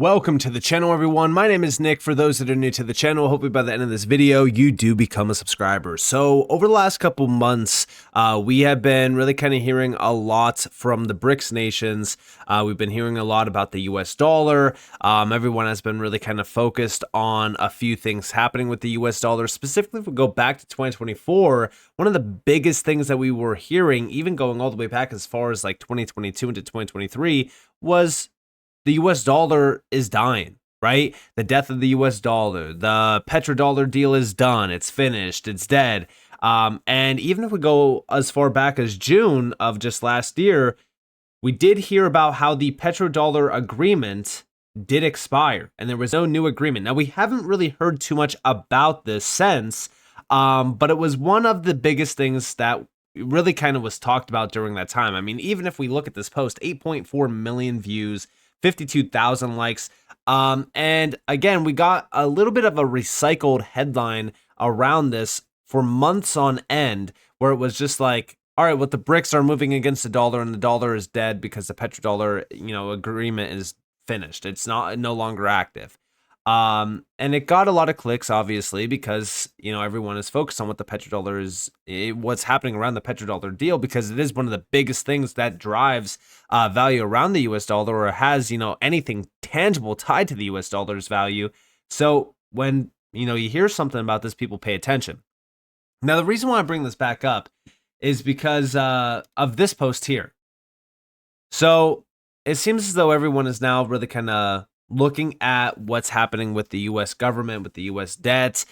Welcome to the channel, everyone. My name is Nick. For those that are new to the channel, hopefully by the end of this video, you do become a subscriber. So over the last couple months, we have been really kind of hearing a lot from the BRICS nations. We've been hearing a lot about the US dollar. Everyone has been really kind of focused on a few things happening with the US dollar. Specifically, if we go back to 2024, one of the biggest things that we were hearing, even going all the way back as far as like 2022 into 2023, was the US dollar is dying, right? The death of the US dollar. The petrodollar deal is done. It's finished. It's dead. And even if we go as far back as June of just last year, we did hear about how the petrodollar agreement did expire and there was no new agreement. Now, we haven't really heard too much about this since, but it was one of the biggest things that really kind of was talked about during that time. I mean, even if we look at this post, 8.4 million views, 52,000 likes. And again, we got a little bit of a recycled headline around this for months on end, where it was just like, all right, well, the BRICS are moving against the dollar and the dollar is dead because the petrodollar, agreement is finished. It's no longer active. And it got a lot of clicks, obviously, because, everyone is focused on what the petrodollar is, what's happening around the petrodollar deal, because it is one of the biggest things that drives value around the US dollar, or has, anything tangible tied to the US dollar's value. So when, you hear something about this, people pay attention. Now, the reason why I bring this back up is because of this post here. So it seems as though everyone is now really kind of looking at what's happening with the U.S. government, with the U.S. debt.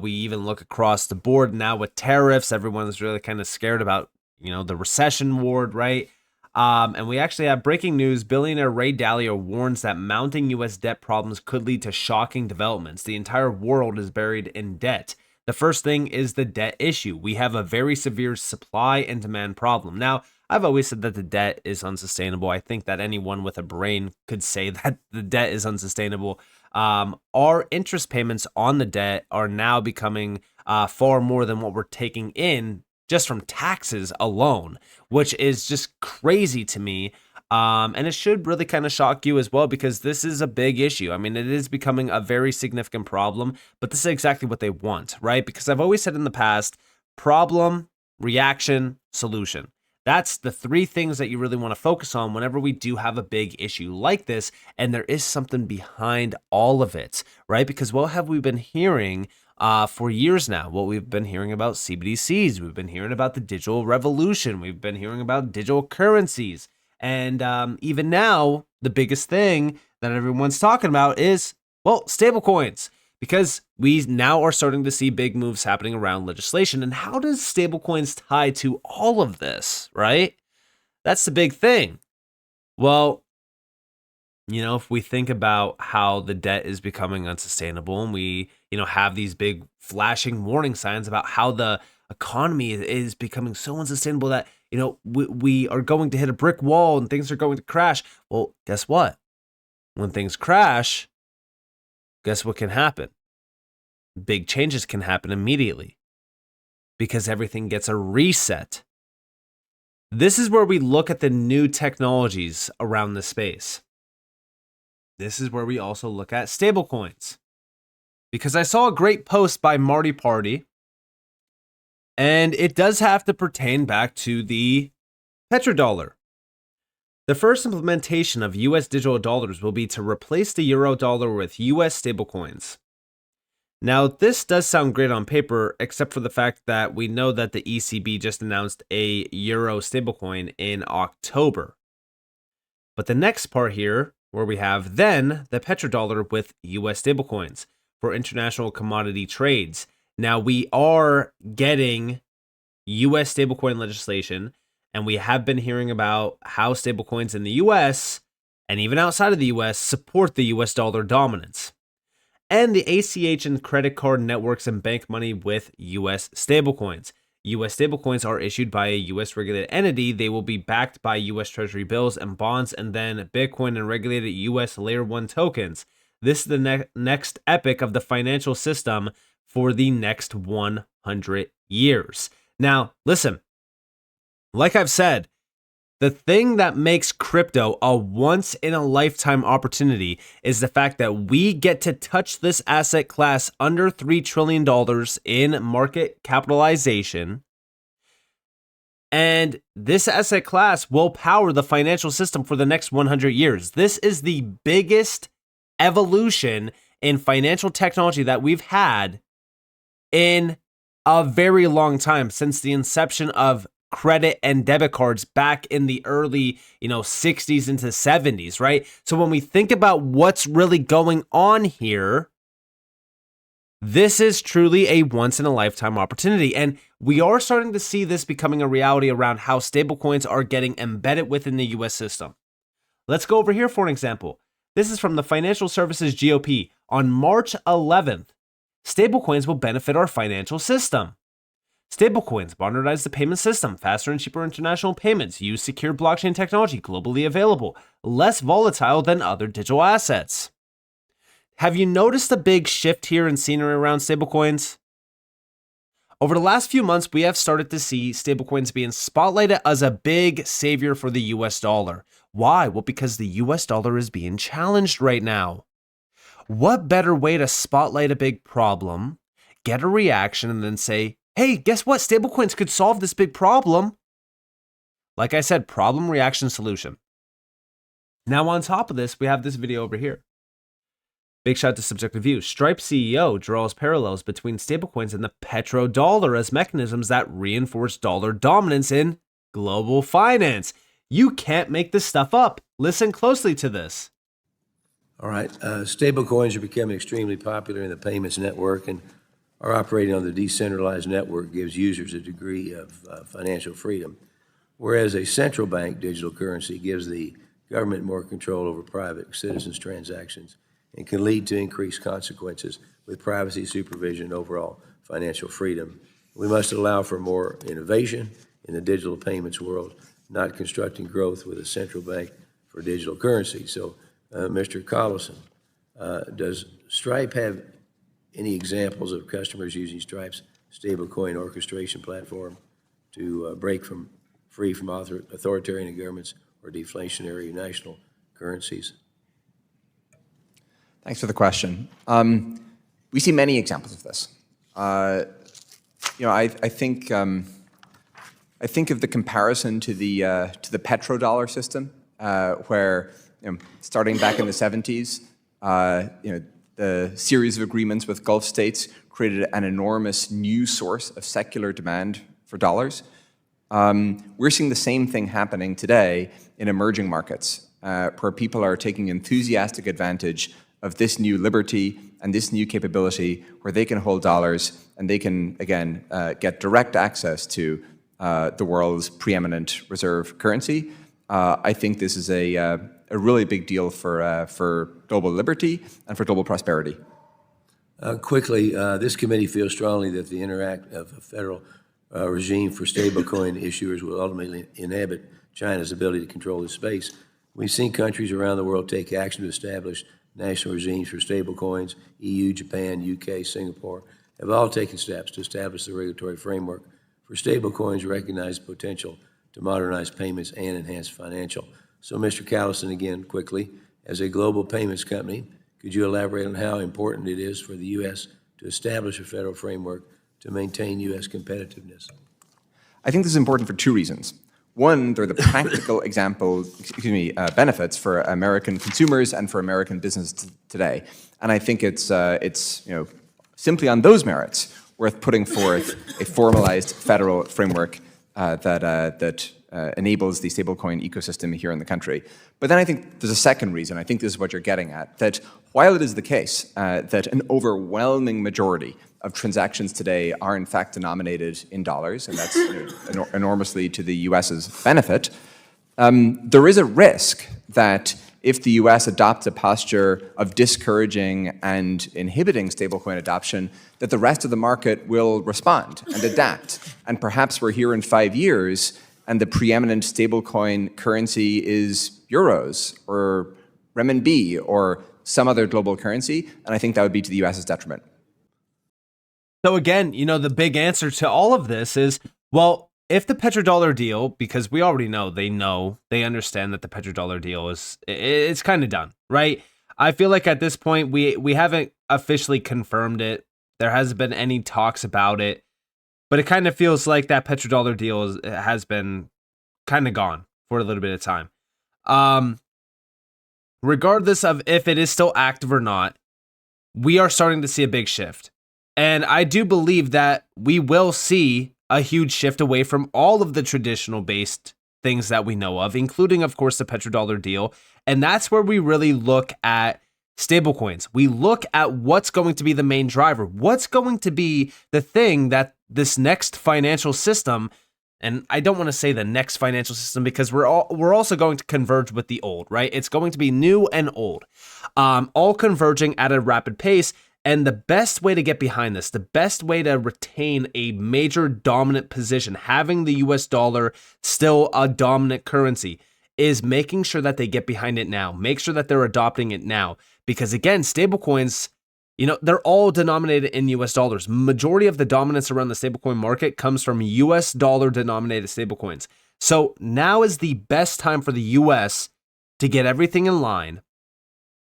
We even look across the board now with tariffs. Everyone's really kind of scared about, the recession ward, right? And we actually have breaking news. Billionaire Ray Dalio warns that mounting U.S. debt problems could lead to shocking developments. The entire world is buried in debt. The first thing is the debt issue. We have a very severe supply and demand problem. Now, I've always said that the debt is unsustainable. I think that anyone with a brain could say that the debt is unsustainable. Our interest payments on the debt are now becoming far more than what we're taking in just from taxes alone, which is just crazy to me. And it should really kind of shock you as well, because this is a big issue. I mean, it is becoming a very significant problem, but this is exactly what they want, right? Because I've always said in the past, problem, reaction, solution. That's the three things that you really want to focus on whenever we do have a big issue like this. And there is something behind all of it, right? Because what have we been hearing for years now? Well, we've been hearing about CBDCs. We've been hearing about the digital revolution. We've been hearing about digital currencies. And even now, the biggest thing that everyone's talking about is, well, stablecoins. Because we now are starting to see big moves happening around legislation. And how does stablecoins tie to all of this, right? That's the big thing. Well, if we think about how the debt is becoming unsustainable, and we, have these big flashing warning signs about how the economy is becoming so unsustainable that, we are going to hit a brick wall and things are going to crash. Well, guess what? When things crash, guess what can happen? Big changes can happen immediately because everything gets a reset. This is where we look at the new technologies around the space. This is where we also look at stablecoins. Because I saw a great post by Marty Party, and it does have to pertain back to the petrodollar. The first implementation of US digital dollars will be to replace the euro dollar with US stablecoins. Now, this does sound great on paper, except for the fact that we know that the ECB just announced a euro stablecoin in October. But the next part here, where we have then the petrodollar with US stablecoins for international commodity trades. Now, we are getting US stablecoin legislation, and we have been hearing about how stablecoins in the US and even outside of the US support the US dollar dominance. And the ACH and credit card networks and bank money with US stablecoins. US stablecoins are issued by a US regulated entity. They will be backed by US Treasury bills and bonds, and then Bitcoin and regulated US Layer 1 tokens. This is the next epic of the financial system for the next 100 years. Now, listen, like I've said, The thing that makes crypto a once in a lifetime opportunity is the fact that we get to touch this asset class under $3 trillion in market capitalization. And this asset class will power the financial system for the next 100 years. This is the biggest evolution in financial technology that we've had in a very long time, since the inception of credit and debit cards back in the early, 60s into 70s, right? So when we think about what's really going on here, this is truly a once in a lifetime opportunity. And we are starting to see this becoming a reality around how stablecoins are getting embedded within the US system. Let's go over here for an example. This is from the Financial Services GOP. On March 11th, stablecoins will benefit our financial system. Stablecoins modernize the payment system, faster and cheaper international payments, use secure blockchain technology, globally available, less volatile than other digital assets. Have you noticed a big shift here in scenery around stablecoins? Over the last few months, we have started to see stablecoins being spotlighted as a big savior for the US dollar. Why? Well, because the US dollar is being challenged right now. What better way to spotlight a big problem, get a reaction, and then say, hey, guess what? Stablecoins could solve this big problem. Like I said, problem, reaction, solution. Now on top of this, we have this video over here. Big shout out to Subjective View. Stripe CEO draws parallels between stablecoins and the petrodollar as mechanisms that reinforce dollar dominance in global finance. You can't make this stuff up. Listen closely to this. All right. Stablecoins are becoming extremely popular in the payments network, and are operating on the decentralized network gives users a degree of financial freedom, whereas a central bank digital currency gives the government more control over private citizens' transactions and can lead to increased consequences with privacy, supervision, and overall financial freedom. We must allow for more innovation in the digital payments world, not constructing growth with a central bank for digital currency. So, Mr. Collison, does Stripe have any examples of customers using Stripe's stablecoin orchestration platform to break free from authoritarian governments or deflationary national currencies? Thanks for the question. We see many examples of this. I think of the comparison to the petrodollar system, where starting back in the 70s, the series of agreements with Gulf states created an enormous new source of secular demand for dollars. We're seeing the same thing happening today in emerging markets, where people are taking enthusiastic advantage of this new liberty and this new capability where they can hold dollars and they can, again, get direct access to the world's preeminent reserve currency. I think this is a really big deal for global liberty and for global prosperity. Quickly, this committee feels strongly that the interact of a federal regime for stablecoin issuers will ultimately inhibit China's ability to control this space. We've seen countries around the world take action to establish national regimes for stablecoins. EU, Japan, UK, Singapore have all taken steps to establish the regulatory framework for stablecoins, recognize potential to modernize payments and enhance financial. So, Mr. Collison, again, quickly, as a global payments company, could you elaborate on how important it is for the U.S. to establish a federal framework to maintain U.S. competitiveness? I think this is important for two reasons. One, there are the practical benefits for American consumers and for American business today. And I think it's simply on those merits worth putting forth a formalized federal framework that enables the stablecoin ecosystem here in the country. But then I think there's a second reason, I think this is what you're getting at, that while it is the case that an overwhelming majority of transactions today are in fact denominated in dollars, and that's enormously to the US's benefit, there is a risk that if the US adopts a posture of discouraging and inhibiting stablecoin adoption, that the rest of the market will respond and adapt. And perhaps we're here in 5 years and the preeminent stablecoin currency is euros or renminbi or some other global currency, and I think that would be to the US's detriment. So again, the big answer to all of this is, well, if the petrodollar deal, because we already know, they understand that the petrodollar deal it's kind of done, right? I feel like at this point, we haven't officially confirmed it. There hasn't been any talks about it, but it kind of feels like that petrodollar deal has been kind of gone for a little bit of time. Regardless of if it is still active or not, we are starting to see a big shift. And I do believe that we will see a huge shift away from all of the traditional based things that we know of, including, of course, the petrodollar deal. And that's where we really look at stablecoins. We look at what's going to be the main driver, what's going to be the thing that this next financial system, and I don't want to say the next financial system because we're also going to converge with the old, right? It's going to be new and old, all converging at a rapid pace. And the best way to get behind this, the best way to retain a major dominant position, having the US dollar still a dominant currency, is making sure that they get behind it now. Make sure that they're adopting it now. Because again, stablecoins, they're all denominated in US dollars. Majority of the dominance around the stablecoin market comes from US dollar denominated stablecoins. So now is the best time for the US to get everything in line.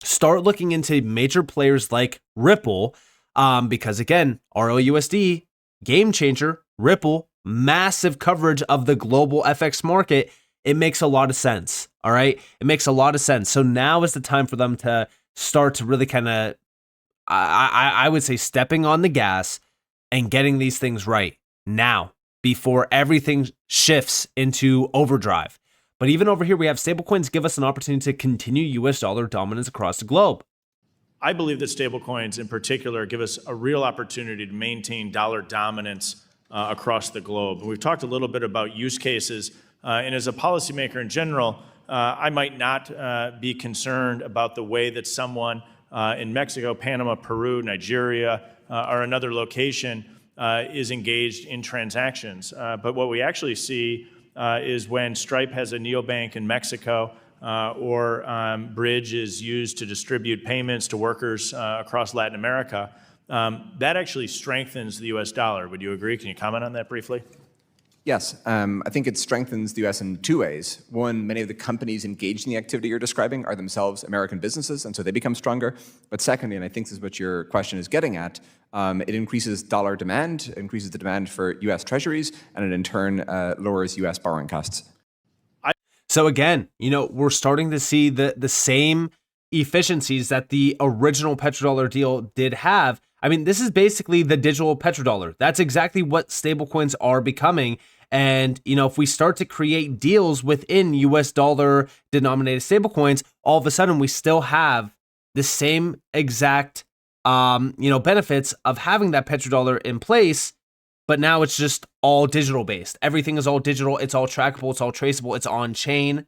Start looking into major players like Ripple, because again, RLUSD, game changer, Ripple, massive coverage of the global FX market. It makes a lot of sense. All right. It makes a lot of sense. So now is the time for them to start to really kind of, I would say, stepping on the gas and getting these things right now before everything shifts into overdrive. But even over here, we have stablecoins give us an opportunity to continue US dollar dominance across the globe. I believe that stablecoins in particular give us a real opportunity to maintain dollar dominance across the globe. We've talked a little bit about use cases, and as a policymaker in general, I might not be concerned about the way that someone in Mexico, Panama, Peru, Nigeria, or another location is engaged in transactions. But what we actually see is when Stripe has a neobank in Mexico or Bridge is used to distribute payments to workers across Latin America, that actually strengthens the US dollar. Would you agree? Can you comment on that briefly? Yes, I think it strengthens the US in two ways. One, many of the companies engaged in the activity you're describing are themselves American businesses, and so they become stronger. But secondly, and I think this is what your question is getting at, it increases dollar demand, increases the demand for US treasuries, and it in turn lowers US borrowing costs. So again, we're starting to see the same efficiencies that the original petrodollar deal did have. I mean, this is basically the digital petrodollar. That's exactly what stablecoins are becoming. And, if we start to create deals within US dollar denominated stablecoins, all of a sudden we still have the same exact, benefits of having that petrodollar in place. But now it's just all digital based. Everything is all digital. It's all trackable. It's all traceable. It's on chain.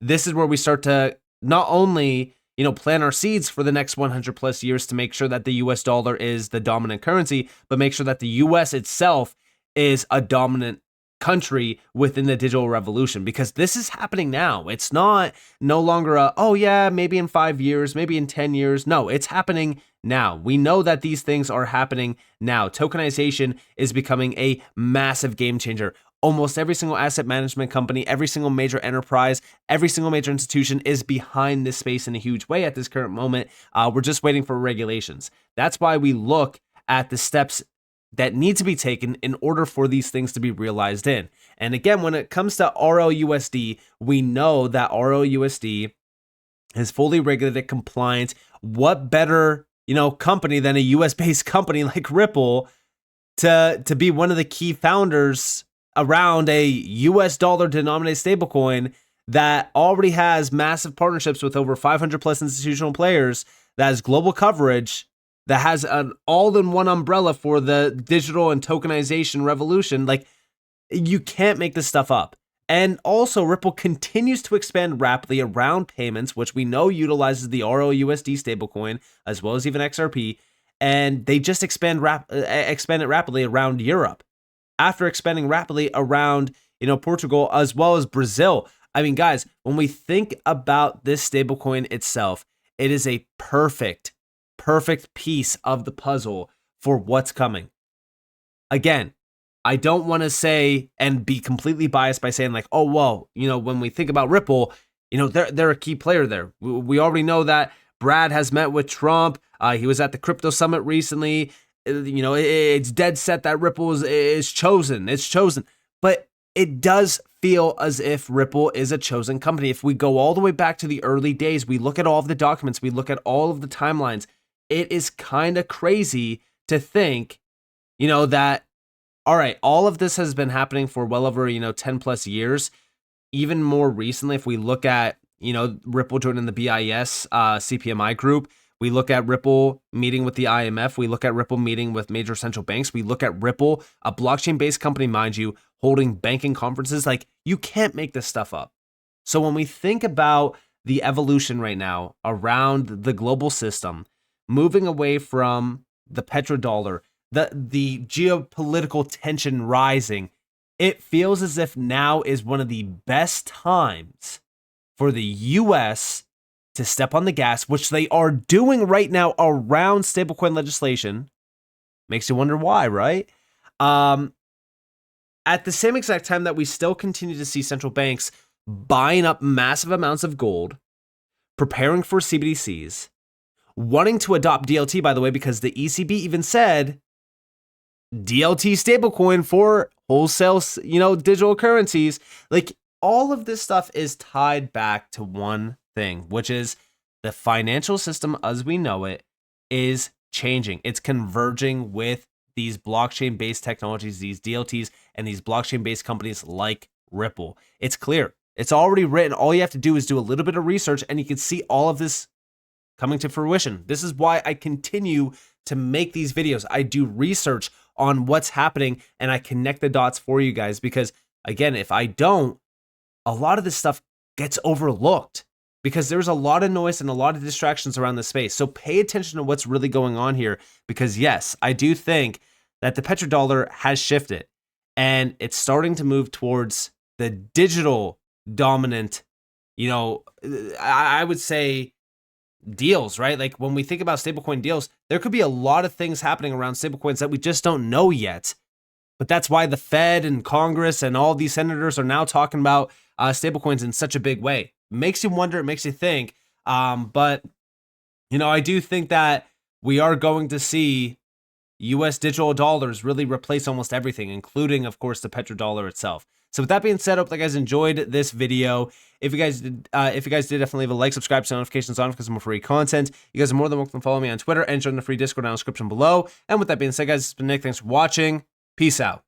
This is where we start to not only, plant our seeds for the next 100 plus years to make sure that the US dollar is the dominant currency, but make sure that the US itself is a dominant country within the digital revolution, because this is happening now. It's no longer maybe in 5 years, maybe in 10 years. No, it's happening now. We know that these things are happening now. Tokenization is becoming a massive game changer. Almost every single asset management company, every single major enterprise, every single major institution is behind this space in a huge way at this current moment. We're just waiting for regulations. That's why we look at the steps that need to be taken in order for these things to be realized in. And again, when it comes to RLUSD, we know that RLUSD is fully regulated, compliant. What better, company than a US-based company like Ripple to be one of the key founders around a US dollar denominated stablecoin that already has massive partnerships with over 500 plus institutional players, that has global coverage, that has an all-in-one umbrella for the digital and tokenization revolution. Like, you can't make this stuff up. And also, Ripple continues to expand rapidly around payments, which we know utilizes the RLUSD stablecoin, as well as even XRP, and they just expanded rapidly around Europe. After expanding rapidly around, Portugal, as well as Brazil. I mean, guys, when we think about this stablecoin itself, it is a perfect piece of the puzzle for what's coming. Again, I don't want to say and be completely biased by saying like, oh, well, when we think about Ripple, they're a key player there. We already know that Brad has met with Trump. He was at the crypto summit recently. It's dead set that Ripple is chosen. It's chosen. But it does feel as if Ripple is a chosen company. If we go all the way back to the early days, we look at all of the documents, we look at all of the timelines, it is kind of crazy to think, that, all right, all of this has been happening for well over, 10 plus years. Even more recently, if we look at, Ripple joining the BIS CPMI group, we look at Ripple meeting with the IMF. We look at Ripple meeting with major central banks. We look at Ripple, a blockchain-based company, mind you, holding banking conferences. Like, you can't make this stuff up. So when we think about the evolution right now around the global system, moving away from the petrodollar, the geopolitical tension rising, it feels as if now is one of the best times for the U.S. to step on the gas, which they are doing right now around stablecoin legislation. Makes you wonder why, right? At the same exact time that we still continue to see central banks buying up massive amounts of gold, preparing for CBDCs, wanting to adopt DLT, by the way, because the ECB even said DLT stablecoin for wholesale, digital currencies. Like, all of this stuff is tied back to one thing, which is the financial system as we know it is changing. It's converging with these blockchain-based technologies, these DLTs, and these blockchain-based companies like Ripple. It's clear. It's already written. All you have to do is do a little bit of research, and you can see all of this coming to fruition. This is why I continue to make these videos. I do research on what's happening, and I connect the dots for you guys because, again, if I don't, a lot of this stuff gets overlooked because there's a lot of noise and a lot of distractions around the space. So pay attention to what's really going on here because, yes, I do think that the petrodollar has shifted and it's starting to move towards the digital dominant, I would say deals, right? Like when we think about stablecoin deals, there could be a lot of things happening around stablecoins that we just don't know yet. But that's why the Fed and Congress and all these senators are now talking about stablecoins in such a big way. Makes you wonder, it makes you think. But, I do think that we are going to see US digital dollars really replace almost everything, including, of course, the petrodollar itself. So with that being said, I hope you guys enjoyed this video. If you guys did, definitely leave a like, subscribe, turn notifications on because more free content. You guys are more than welcome to follow me on Twitter and join the free Discord down in the description below. And with that being said, guys, it's been Nick. Thanks for watching. Peace out.